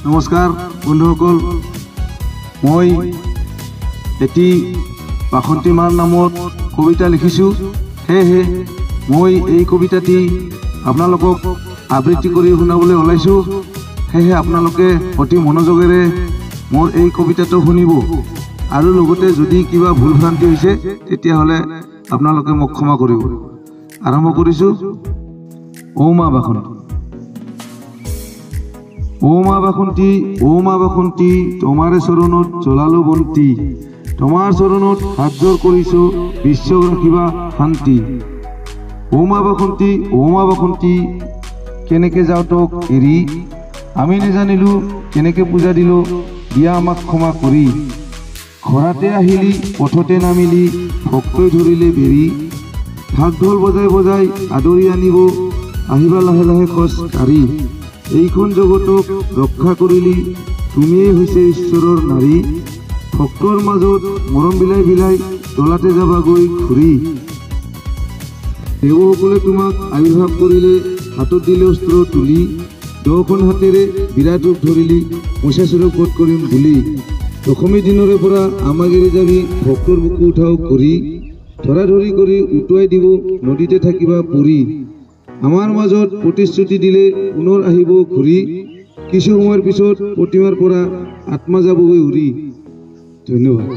নমস্কাৰ বন্ধুসকল, মই এটি বাসন্তী মাৰ নামত কবিতা লিখিছোঁ। সেয়েহে মই এই কবিতাটি আপোনালোকক আবৃত্তি কৰি শুনাবলৈ ওলাইছোঁ। সেয়েহে আপোনালোকে অতি মনোযোগেৰে মোৰ এই কবিতাটো শুনিব আৰু লগতে যদি কিবা ভুল ভ্ৰান্তি হৈছে তেতিয়াহ'লে আপোনালোকে মোক ক্ষমা কৰিব। আৰম্ভ কৰিছোঁ। ও মা বাসন্তী, ও মা বাসন্তী, ও মা বাসন্তী, তোমাৰে চৰণত জ্বলালো বন্তি, তোমাৰ চৰণত হাতযোৰ কৰিছোঁ, বিশ্বক ৰাখিবা শান্তি। ও মা বাসন্তী, ও মা বাসন্তী, কেনেকে যাওঁ তোক এৰি, আমি নেজানিলোঁ কেনেকে পূজা দিলোঁ, দিয়া আমাক ক্ষমা কৰি। ঘৰতে আহিলি পথতে নামিলি, ভক্তই ধৰিলে বেৰি, ঢাক ঢোল বজাই বজাই আদৰি আনিব, আহিবা লাহে লাহে খোজ কাঢ়ি। এইখন জগতক ৰক্ষা কৰিলি, তুমিয়েই হৈছে ঈশ্বৰৰ নাৰী, ভক্তৰ মাজত মৰম বিলাই বিলাই তলাতে যাবাগৈ ঘূৰি। দেৱসকলে তোমাক আৱিৰ্ভাৱ কৰিলে, হাতত দিলে অস্ত্ৰ তুলি, দহখন হাতেৰে বিৰাট ৰূপ ধৰিলি, মহিষাসুৰক বধ কৰিম বুলি। দশমী দিনৰে পৰা আমাক এৰি যাবি, ভক্তৰ বুকু উঠাও কৰি, ধৰা ধৰি কৰি উটুৱাই দিব, নদীতে থাকিবা পৰি। আমাৰ মাজত প্ৰতিশ্ৰুতি দিলে পুনৰ আহিব ঘূৰি, কিছু সময়ৰ পিছত প্ৰতিমাৰ পৰা আত্মা যাবগৈ উৰি। ধন্যবাদ।